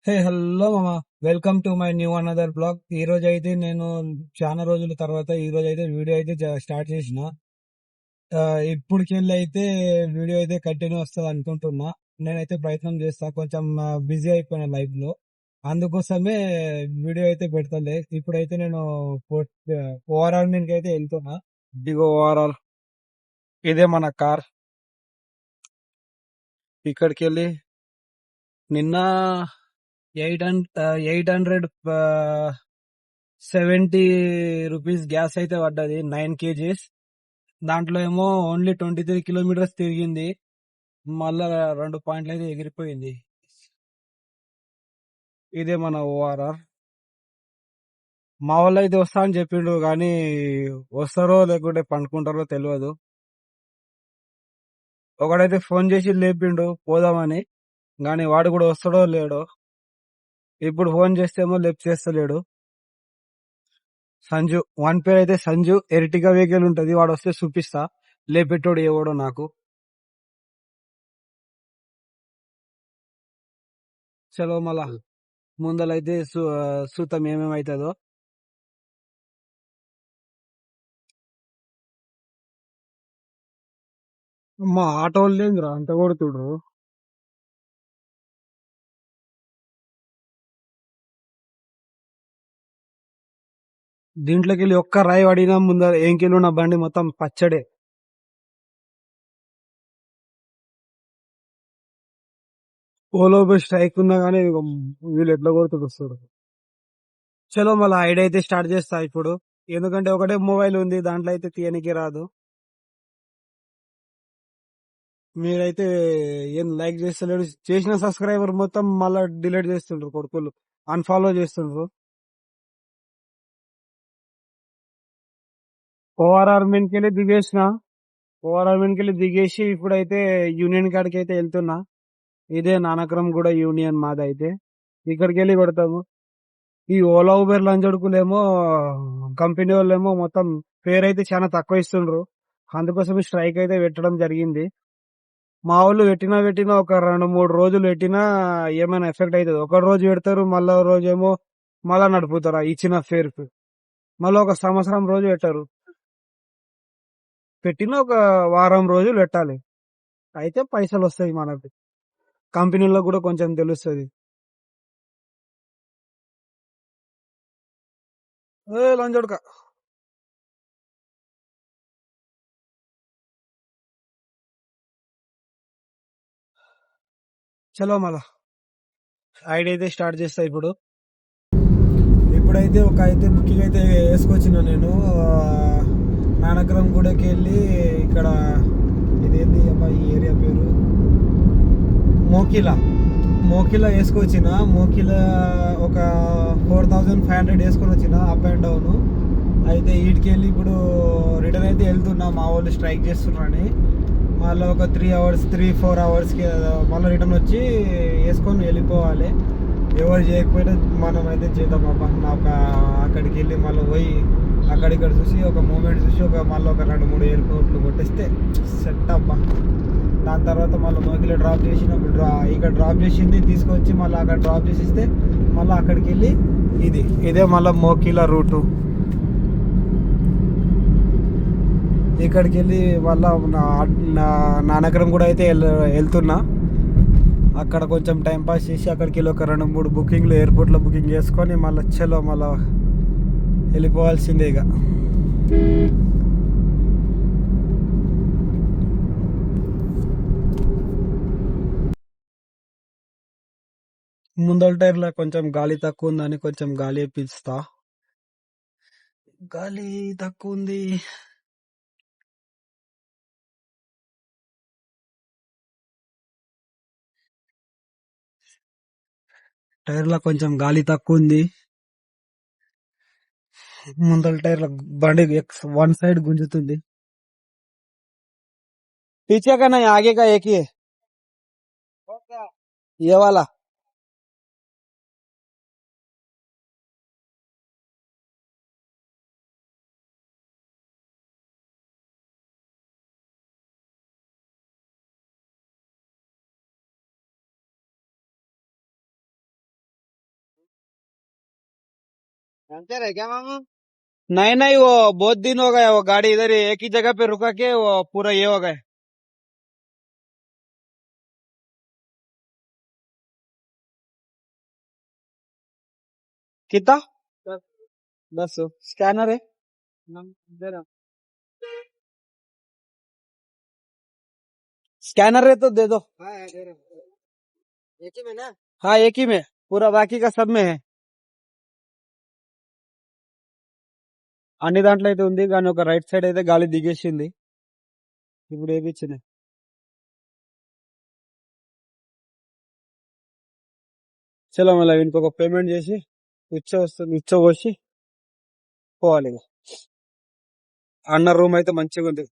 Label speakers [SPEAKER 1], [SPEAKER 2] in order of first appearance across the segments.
[SPEAKER 1] Hey hello మామ. Welcome to my new another blog. ఈ రోజు అయితే నేను చాలా రోజుల తర్వాత ఈ రోజు అయితే వీడియో అయితే స్టార్ట్ చేసిన. ఇప్పటికెళ్ళి అయితే వీడియో అయితే కంటిన్యూ వస్తుంది అనుకుంటున్నా. నేనైతే ప్రయత్నం చేస్తా, కొంచెం బిజీ అయిపోయిన లైఫ్ లో. అందుకోసమే వీడియో అయితే పెడతాలే. ఇప్పుడైతే నేను ఓవరాల్ మీదకి అయితే వెళ్తున్నా. ఇదిగో ఓవరాల్, ఇదే మన కార్. ఇక్కడికి వెళ్ళి నిన్న 870 రూపీస్ గ్యాస్ అయితే పడ్డది, 9 kgs. దాంట్లో ఏమో ఓన్లీ 23 కిలోమీటర్స్ తిరిగింది. మళ్ళా 2 పాయింట్లు అయితే ఎగిరిపోయింది. ఇదే మన ఓఆర్ఆర్. మా వాళ్ళు అయితే వస్తా అని చెప్పిండు, కానీ వస్తారో లేకుంటే పండుకుంటారో తెలియదు. ఒకడైతే ఫోన్ చేసి లేపిండు పోదామని, కానీ వాడు కూడా వస్తాడో లేడో. ఇప్పుడు ఫోన్ చేస్తేమో లిఫ్ట్ చేస్తలేడు. సంజు, వన్ పేరు అయితే సంజు. ఎర్టిగా వెహికల్ ఉంటది, వాడు వస్తే చూపిస్తా. లేపెట్టోడు ఎవడో నాకు. చలో మళ్ళా ముందలైతే సూతం ఏమేమైతుందో. మా ఆటో లేదురా, అంత కొడుతుడు. దీంట్లోకి వెళ్ళి ఒక్క రాయి పడినా ముందర ఏంకెళ్ళి ఉన్న బండి మొత్తం పచ్చడే. ఓలో బస్ స్ట్రైక్ ఉన్నా కానీ వీళ్ళు ఎట్లా కొడుతుడు వస్తారు. చలో మళ్ళీ ఐడియా అయితే స్టార్ట్ చేస్తా ఇప్పుడు. ఎందుకంటే ఒకటే మొబైల్ ఉంది, దాంట్లో అయితే తీయనికి రాదు. మీరైతే ఏం లైక్ చేస్తలేడు, చేసిన సబ్స్క్రైబర్ మొత్తం మళ్ళా డిలీట్ చేస్తుండ్రు కొడుకులు, అన్ఫాలో చేస్తుండ్రు. ఓఆర్ఆర్ మీదకెళ్ళి దిగేసిన. ఓఆర్ఆర్ మీదకెళ్ళి దిగేసి ఇప్పుడైతే యూనియన్ కాడికి అయితే వెళ్తున్నా. ఇదే నానక్రమ్ కూడా యూనియన్ మాదైతే. ఇక్కడికి వెళ్ళి కొడతాము. ఈ ఓలా ఉబెర్ లంచడుకులేమో, కంపెనీ వాళ్ళేమో మొత్తం పేరైతే చాలా తక్కువ ఇస్తుండ్రు. అందుకోసం స్ట్రైక్ అయితే పెట్టడం జరిగింది. మా వాళ్ళు పెట్టినా ఒక 2-3 రోజులు పెట్టినా ఏమైనా ఎఫెక్ట్ అవుతుంది. ఒక రోజు పెడతారు, మళ్ళా రోజేమో మళ్ళా నడుపుతారు ఆ ఇచ్చిన ఫేర్ కు. మళ్ళీ ఒక సంవత్సరం రోజు పెట్టారు. పెట్టిన ఒక వారం రోజులు పెట్టాలి, అయితే పైసలు వస్తాయి మనకి. కంపెనీలో కూడా కొంచెం తెలుస్తుంది. లంచడుక. చలో మళ్ళా ఐడి అయితే స్టార్ట్ చేస్తా ఇప్పుడు. ఇప్పుడైతే బుకింగ్ అయితే వేసుకొచ్చిన నేను. నానక్రమ్ గుడికి వెళ్ళి ఇక్కడ, ఇదేంటి అబ్బా ఈ ఏరియా పేరు, మోకిలా. మోకిలా వేసుకొచ్చిన. మోకిలా ఒక 4500 వేసుకొని వచ్చిన అప్ అండ్ డౌన్. అయితే వీటికి వెళ్ళి ఇప్పుడు రిటర్న్ అయితే వెళ్తున్నా. మా వాళ్ళు స్ట్రైక్ చేస్తున్నారని మళ్ళీ ఒక 3 అవర్స్ 3-4 అవర్స్కి మళ్ళీ రిటర్న్ వచ్చి వేసుకొని వెళ్ళిపోవాలి. ఎవరు చేయకపోయినా మనం అయితే చేద్దాం అబ్బా. నాకు అక్కడికి వెళ్ళి మళ్ళీ పోయి అక్కడిక్కడ చూసి ఒక మూమెంట్ చూసి మళ్ళీ ఒక 2-3 ఎయిర్పోర్ట్లు కొట్టేస్తే సెట్ అబ్బా. దాని తర్వాత మళ్ళీ మోకిలో డ్రాప్ చేసినప్పుడు ఇక్కడ డ్రాప్ చేసింది తీసుకొచ్చి మళ్ళీ అక్కడ డ్రాప్ చేసిస్తే మళ్ళీ అక్కడికి వెళ్ళి ఇదే మళ్ళీ మోకిలా రూటు. ఇక్కడికి వెళ్ళి మళ్ళీ నానక్రమ్ కూడా అయితే వెళ్తున్నా. అక్కడ కొంచెం టైం పాస్ చేసి అక్కడికి వెళ్ళి ఒక 2-3 బుకింగ్లు ఎయిర్పోర్ట్లో బుకింగ్ చేసుకొని మళ్ళీ చలో మళ్ళీ వెళ్ళిపోవాల్సిందే ఇక. ముందల టైర్లో కొంచెం గాలి తక్కువ ఉందని కొంచెం గాలి పీల్చుతా. గాలి తక్కువ ఉంది. టైర్లో కొంచెం గాలి తక్కువ ఉంది. ముందల టైర్లో బండి వన్ సైడ్ గుంజుతుంది. पीछे का नहीं, आगे का एक ही है, ये वाला. नहीं नहीं, वो बहुत दिन हो गया, वो गाड़ी इधर ही एक ही जगह पे रुका के वो पूरा ये हो गया। कितना? 10 स्कैनर है। स्कैनर है तो दे दो। एक ही में ना? हाँ, एक ही में। पूरा बाकी का सब में है। అన్ని దాంట్లో అయితే ఉంది కానీ ఒక రైట్ సైడ్ అయితే గాలి దిగేసింది. ఇప్పుడు ఏపిచ్చింది. చలో మళ్ళీ ఇంకొక పేమెంట్ చేసి ఉచ్చ పోసి పోవాలి ఇక. అన్న రూమ్ అయితే మంచిగా ఉంది.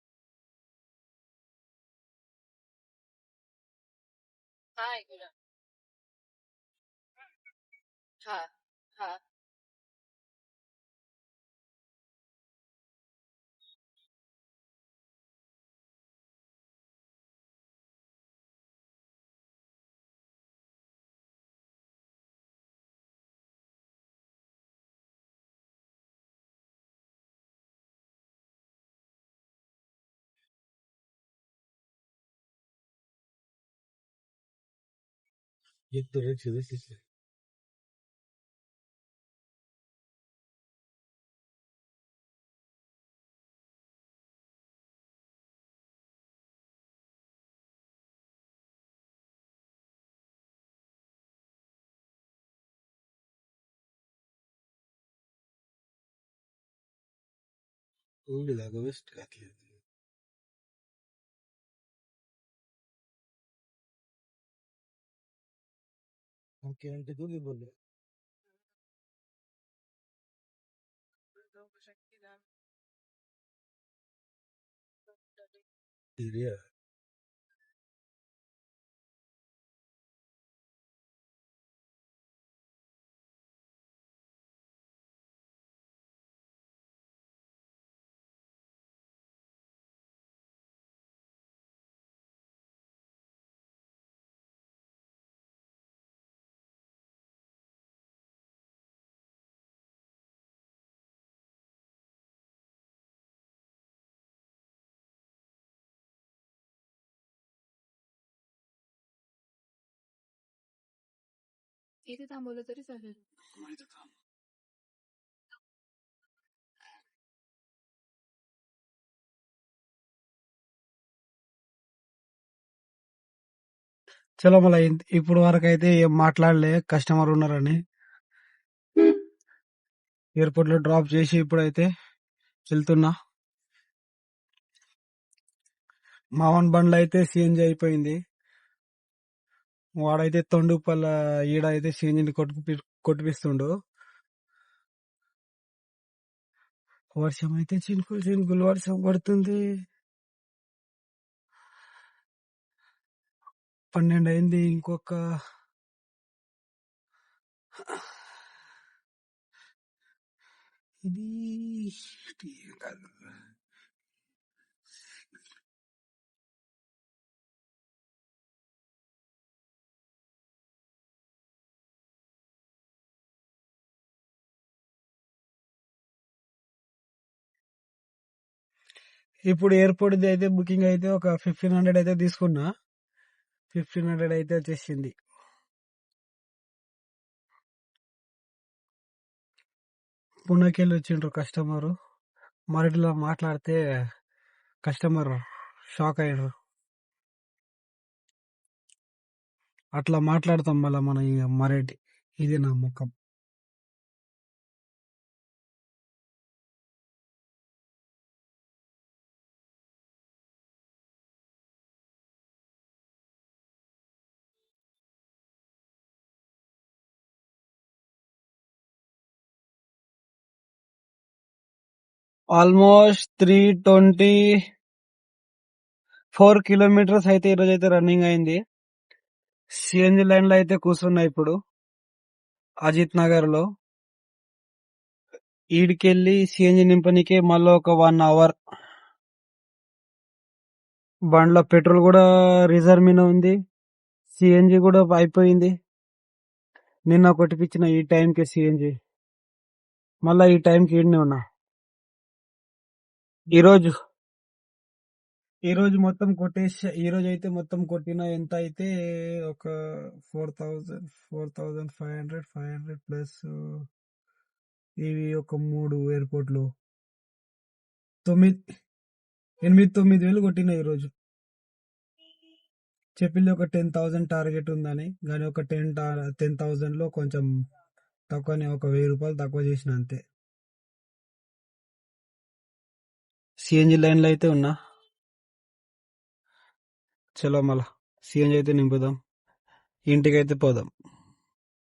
[SPEAKER 1] చలో మళ్ళీ ఇప్పుడు వరకు అయితే ఏం మాట్లాడలే, కస్టమర్ ఉన్నారని ఎయిర్పోర్ట్ లో డ్రాప్ చేసి ఇప్పుడైతే వెళ్తున్నా. మావన్ బండ్లో అయితే సిఎన్జి అయిపోయింది. వాడైతే తొండుపల్ల ఈడైతే సిఎన్జిని కొట్టిపిస్తుండు. వర్షం అయితే చినుకులు చినుకులు వర్షం పడుతుంది. 12 అయింది. ఇంకొక ఇది ఇప్పుడు ఎయిర్పోర్ట్ అయితే బుకింగ్ అయితే ఒక 1500 అయితే తీసుకున్నా. 1500 అయితే వచ్చేసింది. పుణెకెళ్ళి వచ్చిండ్రు కస్టమర్. మరటిలో మాట్లాడితే కస్టమర్ షాక్ అయ్యారు. అట్లా మాట్లాడతాం మళ్ళా మన మరాఠీ. ఇది నా ముఖం. ఆల్మోస్ట్ 324 కిలోమీటర్స్ అయితే ఈరోజు అయితే రన్నింగ్ అయింది. సిఎన్జి లైన్ లో అయితే కూర్చున్నా ఇప్పుడు అజిత్ నగర్ లో. ఈడికెళ్ళి సిఎన్జి నింపనికే మళ్ళీ ఒక 1 అవర్. బండ్లో పెట్రోల్ కూడా రిజర్వ్ మీద ఉంది. సిఎన్జి కూడా అయిపోయింది. నిన్న కొట్టిపించిన ఈ టైంకి సిఎన్జి. మళ్ళా ఈ టైంకి ఈడనే ఉన్నా. ఈరోజు ఈ రోజు అయితే మొత్తం కొట్టిన ఎంత అయితే ఒక 4,500 ప్లస్ ఇవి ఒక 3 ఎయిర్పోర్ట్లు 9,000 కొట్టిన ఈరోజు. చెప్పింది ఒక 10,000 టార్గెట్ ఉందని, కానీ ఒక 10,000 లో కొంచెం తక్కువనే, ఒక 1,000 రూపాయలు తక్కువ చేసిన అంతే. సిఎన్జి లైన్లో అయితే ఉన్నా. చలో మళ్ళా సిఎన్జి అయితే నింపుదాం, ఇంటికైతే పోదాం.